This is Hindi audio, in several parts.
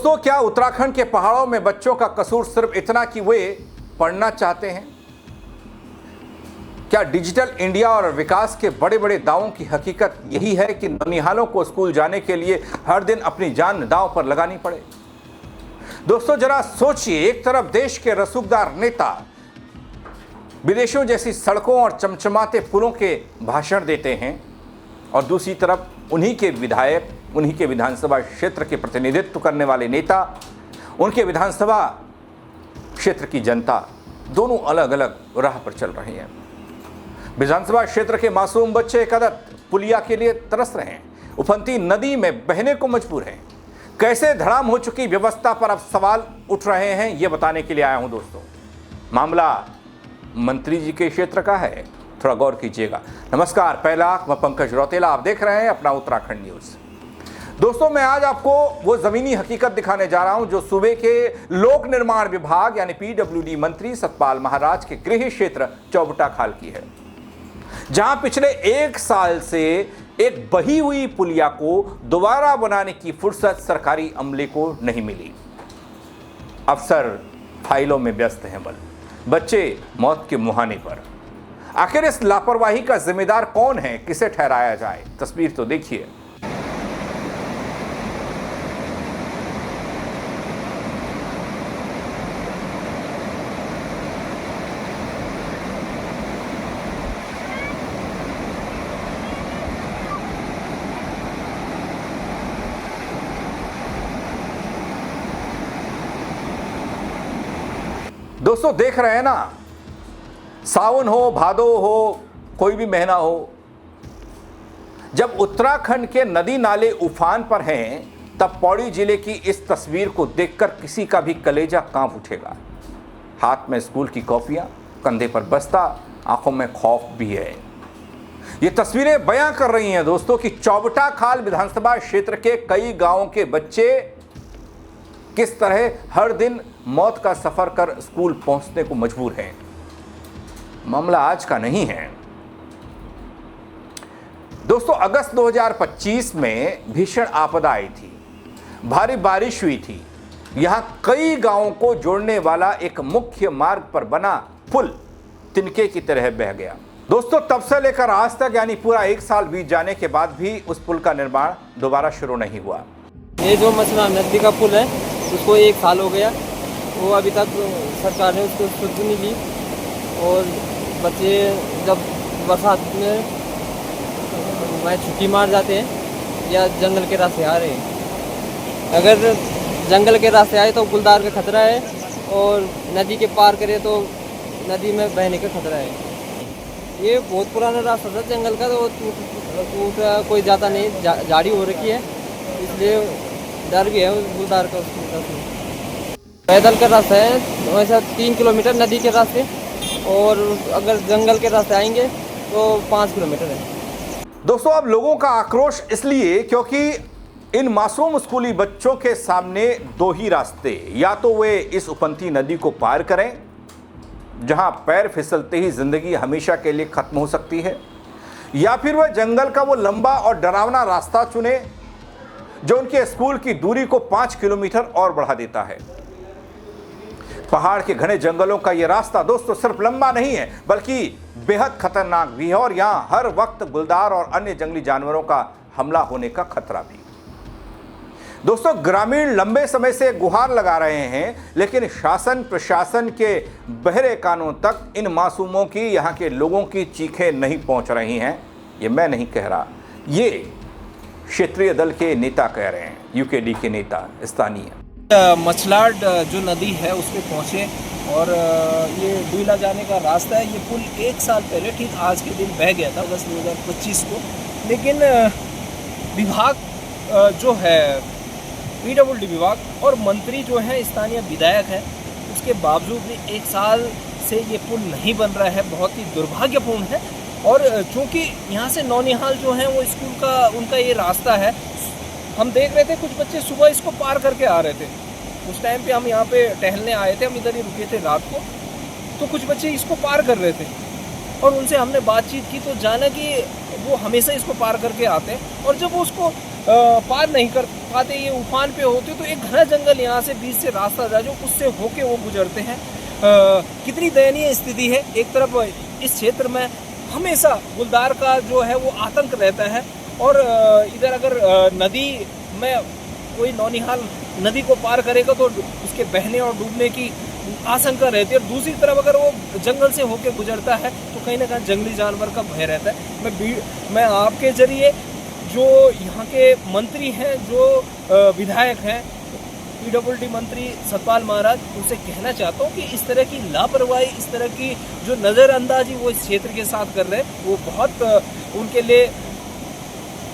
दोस्तों, क्या उत्तराखंड के पहाड़ों में बच्चों का कसूर सिर्फ इतना कि वे पढ़ना चाहते हैं? क्या डिजिटल इंडिया और विकास के बड़े बड़े दावों की हकीकत यही है कि नौनिहालों को स्कूल जाने के लिए हर दिन अपनी जान दांव पर लगानी पड़े? दोस्तों, जरा सोचिए, एक तरफ देश के रसूखदार नेता विदेशों जैसी सड़कों और चमचमाते पुलों के भाषण देते हैं और दूसरी तरफ उन्हीं के विधायक, उन्हीं के विधानसभा क्षेत्र के प्रतिनिधित्व करने वाले नेता, उनके विधानसभा क्षेत्र की जनता दोनों अलग अलग राह पर चल रहे हैं। विधानसभा क्षेत्र के मासूम बच्चे एक अदद पुलिया के लिए तरस रहे हैं, उफनती नदी में बहने को मजबूर हैं। कैसे धड़ाम हो चुकी व्यवस्था पर अब सवाल उठ रहे हैं, ये बताने के लिए आया हूं दोस्तों। मामला मंत्री जी के क्षेत्र का है, थोड़ा गौर कीजिएगा। नमस्कार, पहला मैं पंकज रौतेला, आप देख रहे हैं अपना उत्तराखंड न्यूज। दोस्तों, मैं आज आपको वो जमीनी हकीकत दिखाने जा रहा हूं जो सूबे के लोक निर्माण विभाग यानी पीडब्ल्यूडी मंत्री सतपाल महाराज के गृह क्षेत्र चौबटा खाल की है, जहां पिछले 1 साल से एक बही हुई पुलिया को दोबारा बनाने की फुर्सत सरकारी अमले को नहीं मिली। अफसर फाइलों में व्यस्त हैं, बच्चे मौत के मुहाने पर। आखिर इस लापरवाही का जिम्मेदार कौन है, किसे ठहराया जाए? तस्वीर तो देखिए। दोस्तों, देख रहे हैं ना, सावन हो, भादो हो, कोई भी महीना हो, जब उत्तराखंड के नदी नाले उफान पर हैं, तब पौड़ी जिले की इस तस्वीर को देखकर किसी का भी कलेजा कांप उठेगा। हाथ में स्कूल की कॉपियां, कंधे पर बस्ता, आंखों में खौफ भी है। ये तस्वीरें बयां कर रही हैं दोस्तों कि चौबटा खाल विधानसभा क्षेत्र के कई गांवों के बच्चे किस तरह हर दिन मौत का सफर कर स्कूल पहुंचने को मजबूर हैं। मामला आज का नहीं है दोस्तों। अगस्त 2025 में भीषण आपदा आई थी, भारी बारिश हुई थी। यहां कई गांवों को जोड़ने वाला एक मुख्य मार्ग पर बना पुल तिनके की तरह बह गया। दोस्तों, तब से लेकर आज तक यानी पूरा 1 साल बीत जाने के बाद भी उस पुल का निर्माण दोबारा शुरू नहीं हुआ। ये जो मसला नदी का पुल है उसको 1 साल हो गया, वो अभी तक सरकार ने उसको सुध नहीं ली। और बच्चे जब बरसात में छुट्टी मार जाते हैं या जंगल के रास्ते आ रहे हैं, अगर जंगल के रास्ते आए तो गुलदार का खतरा है, और नदी के पार करे तो नदी में बहने का खतरा है। ये बहुत पुराना रास्ता था जंगल का, तो टूट कोई ज़्यादा नहीं, झाड़ी हो रखी है, इसलिए डर भी है गुलदार का। पैदल का रास्ता है वैसा 3 किलोमीटर नदी के रास्ते, और अगर जंगल के रास्ते आएंगे तो 5 किलोमीटर है। दोस्तों, अब लोगों का आक्रोश इसलिए क्योंकि इन मासूम स्कूली बच्चों के सामने 2 ही रास्ते, या तो वे इस उफनती नदी को पार करें जहां पैर फिसलते ही जिंदगी हमेशा के लिए खत्म हो सकती है, या फिर वह जंगल का वो लंबा और डरावना रास्ता चुने जो उनके स्कूल की दूरी को 5 किलोमीटर और बढ़ा देता है। पहाड़ के घने जंगलों का यह रास्ता दोस्तों सिर्फ लंबा नहीं है, बल्कि बेहद खतरनाक भी है, और यहां हर वक्त गुलदार और अन्य जंगली जानवरों का हमला होने का खतरा भी। दोस्तों, ग्रामीण लंबे समय से गुहार लगा रहे हैं, लेकिन शासन प्रशासन के बहरे कानों तक इन मासूमों की, यहां के लोगों की चीखें नहीं पहुंच रही हैं। ये मैं नहीं कह रहा, ये क्षेत्रीय दल के नेता कह रहे हैं, यूकेडी के नेता स्थानीय। मछलाड जो नदी है उस पर पहुँचे, और ये डुइला जाने का रास्ता है। ये पुल 1 साल पहले ठीक आज के दिन बह गया था, अगस्त 2025 को, लेकिन विभाग जो है पीडब्ल्यूडी विभाग और मंत्री जो है स्थानीय विधायक है, उसके बावजूद भी 1 साल से ये पुल नहीं बन रहा है। बहुत ही दुर्भाग्यपूर्ण है। और चूँकि यहाँ से नौनिहाल जो है वो स्कूल का उनका ये रास्ता है, हम देख रहे थे कुछ बच्चे सुबह इसको पार करके आ रहे थे। उस टाइम पे हम यहाँ पे टहलने आए थे, हम इधर ही रुके थे रात को, तो कुछ बच्चे इसको पार कर रहे थे और उनसे हमने बातचीत की तो जाना कि वो हमेशा इसको पार करके आते हैं, और जब वो उसको पार नहीं कर पाते, ये उफान पे होते, तो एक घना जंगल यहाँ से बीच से रास्ता था जो उससे होके वो गुजरते हैं। कितनी दयनीय स्थिति है। एक तरफ इस क्षेत्र में हमेशा गुलदार का जो है वो आतंक रहता है, और इधर अगर नदी में कोई नौनिहाल नदी को पार करेगा तो उसके बहने और डूबने की आशंका रहती है, और दूसरी तरफ अगर वो जंगल से होकर गुजरता है तो कहीं ना कहीं जंगली जानवर का भय रहता है। मैं आपके जरिए जो यहाँ के मंत्री हैं, जो विधायक हैं, पीडब्ल्यूडी मंत्री सतपाल महाराज, उनसे कहना चाहता हूँ कि इस तरह की लापरवाही, इस तरह की जो नज़रअंदाजी वो इस क्षेत्र के साथ कर रहे हैं, वो बहुत उनके लिए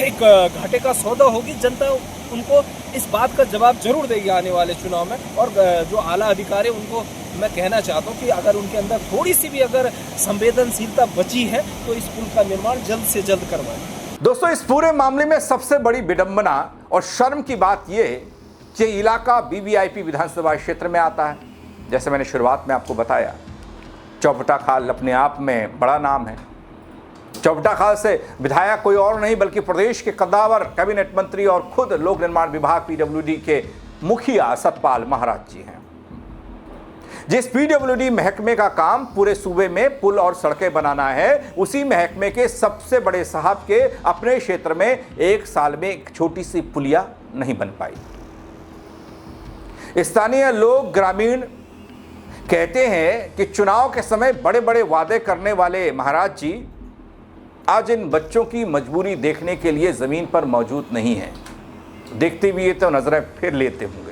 एक घाटे का सौदा होगी। जनता उनको इस बात का जवाब जरूर देगी आने वाले चुनाव में। और जो आला अधिकारी है उनको मैं कहना चाहता हूँ कि अगर उनके अंदर थोड़ी सी भी अगर संवेदनशीलता बची है तो इस पुल का निर्माण जल्द से जल्द करवाएं। दोस्तों, इस पूरे मामले में सबसे बड़ी विडंबना और शर्म की बात यह है कि इलाका वीवीआईपी विधानसभा क्षेत्र में आता है। जैसे मैंने शुरुआत में आपको बताया, चौपटा खाल अपने आप में बड़ा नाम है। चौपटा खाल से विधायक कोई और नहीं बल्कि प्रदेश के कद्दावर कैबिनेट मंत्री और खुद लोक निर्माण विभाग पीडब्ल्यूडी के मुखिया सतपाल महाराज जी हैं। जिस पीडब्ल्यूडी महकमे का काम पूरे सूबे में पुल और सड़कें बनाना है, उसी महकमे के सबसे बड़े साहब के अपने क्षेत्र में एक साल में एक छोटी सी पुलिया नहीं बन पाई। स्थानीय लोग, ग्रामीण कहते हैं कि चुनाव के समय बड़े बड़े वादे करने वाले महाराज जी आज इन बच्चों की मजबूरी देखने के लिए जमीन पर मौजूद नहीं है। देखते भी ये तो नजरें फिर लेते होंगे।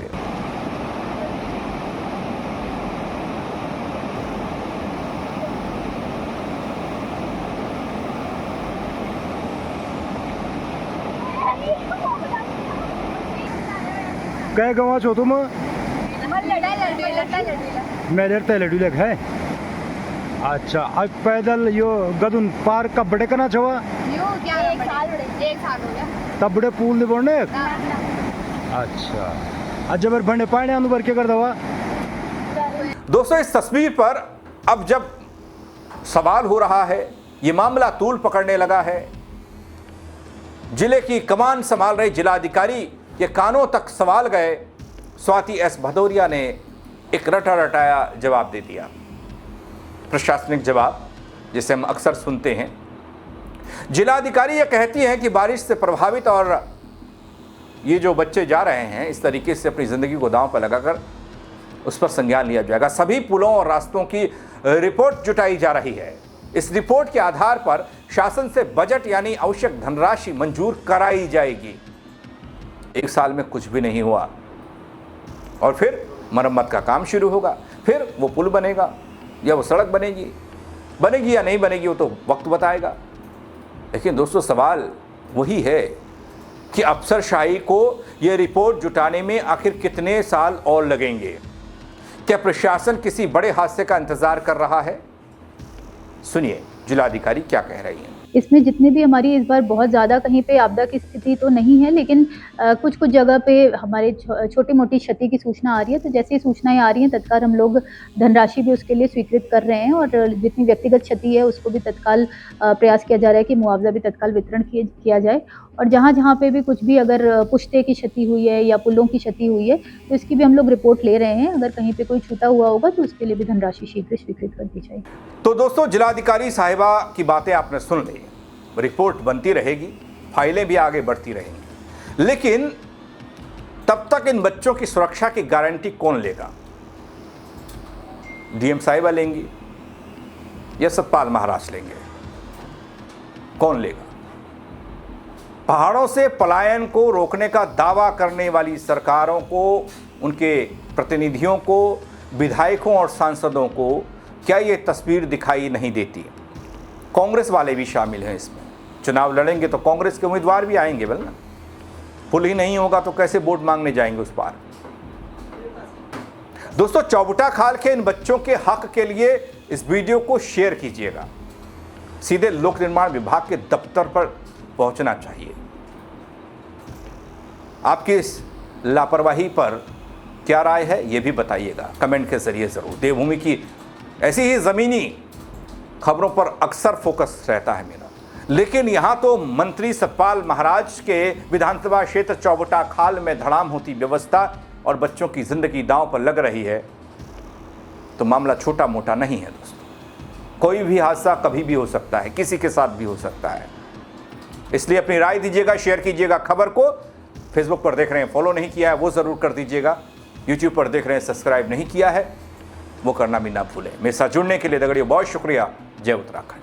काय गवा छो तुम? मेरे लड्डू लग है। अच्छा, अब पैदल यो गदुन पार कब बड़े करना छवा? एक साल हो गया। तब बड़े पुल दे बोलने। अच्छा, अजबर बने पाने अनुबर के कर दवा। दोस्तों, इस तस्वीर पर अब जब सवाल हो रहा है, ये मामला तूल पकड़ने लगा है। जिले की कमान संभाल रहे जिलाधिकारी के कानों तक सवाल गए। स्वाति एस भदौरिया ने एक रटा रटाया जवाब दे दिया, प्रशासनिक जवाब जिसे हम अक्सर सुनते हैं। जिलाधिकारी ये कहती हैं कि बारिश से प्रभावित और ये जो बच्चे जा रहे हैं इस तरीके से अपनी ज़िंदगी को दांव पर लगाकर उस पर संज्ञान लिया जाएगा। सभी पुलों और रास्तों की रिपोर्ट जुटाई जा रही है। इस रिपोर्ट के आधार पर शासन से बजट यानी आवश्यक धनराशि मंजूर कराई जाएगी। एक साल में कुछ भी नहीं हुआ और फिर मरम्मत का काम शुरू होगा, फिर वो पुल बनेगा या वो सड़क बनेगी या नहीं बनेगी, वो तो वक्त बताएगा। लेकिन दोस्तों, सवाल वही है कि अफसरशाही को ये रिपोर्ट जुटाने में आखिर कितने साल और लगेंगे? क्या प्रशासन किसी बड़े हादसे का इंतजार कर रहा है? सुनिए जिलाधिकारी क्या कह रही हैं। इसमें जितने भी हमारी इस बार बहुत ज़्यादा कहीं पे आपदा की स्थिति तो नहीं है, लेकिन कुछ कुछ जगह पे हमारे छोटी मोटी क्षति की सूचना आ रही है। तो जैसे ही सूचनाएं आ रही हैं तत्काल हम लोग धनराशि भी उसके लिए स्वीकृत कर रहे हैं, और जितनी व्यक्तिगत क्षति है उसको भी तत्काल प्रयास किया जा रहा है कि मुआवजा भी तत्काल वितरण किया जाए। और जहाँ जहाँ पे भी कुछ भी अगर पुश्ते की क्षति हुई है या पुलों की क्षति हुई है तो इसकी भी हम लोग रिपोर्ट ले रहे हैं। अगर कहीं पे कोई छूटा हुआ होगा तो उसके लिए भी धनराशि शीघ्र स्वीकृत कर दी जाएगी। तो दोस्तों, जिलाधिकारी साहिबा की बातें आपने सुन ली। रिपोर्ट बनती रहेगी, फाइलें भी आगे बढ़ती रहेंगी, लेकिन तब तक इन बच्चों की सुरक्षा की गारंटी कौन लेगा? डीएम साहिबा लेंगी या सतपाल महाराज लेंगे? कौन लेगा? पहाड़ों से पलायन को रोकने का दावा करने वाली सरकारों को, उनके प्रतिनिधियों को, विधायकों और सांसदों को क्या ये तस्वीर दिखाई नहीं देती? कांग्रेस वाले भी शामिल हैं इसमें। चुनाव लड़ेंगे तो कांग्रेस के उम्मीदवार भी आएंगे, बोल ना। पुल ही नहीं होगा तो कैसे वोट मांगने जाएंगे उस पार? दोस्तों, चौबटा खाल के इन बच्चों के हक के लिए इस वीडियो को शेयर कीजिएगा। सीधे लोक निर्माण विभाग के दफ्तर पर पहुंचना चाहिए। आपकी इस लापरवाही पर क्या राय है ये भी बताइएगा कमेंट के जरिए जरूर। देवभूमि की ऐसी ही ज़मीनी खबरों पर अक्सर फोकस रहता है मेरा। लेकिन यहां तो मंत्री सतपाल महाराज के विधानसभा क्षेत्र चौबटा खाल में धड़ाम होती व्यवस्था और बच्चों की जिंदगी दांव पर लग रही है, तो मामला छोटा मोटा नहीं है दोस्तों। कोई भी हादसा कभी भी हो सकता है, किसी के साथ भी हो सकता है। इसलिए अपनी राय दीजिएगा, शेयर कीजिएगा खबर को। फेसबुक पर देख रहे हैं, फॉलो नहीं किया है वो जरूर कर दीजिएगा। यूट्यूब पर देख रहे हैं, सब्सक्राइब नहीं किया है वो करना भी ना भूलें। मेरे साथ जुड़ने के लिए दगड़ियों बहुत शुक्रिया। जय उत्तराखंड।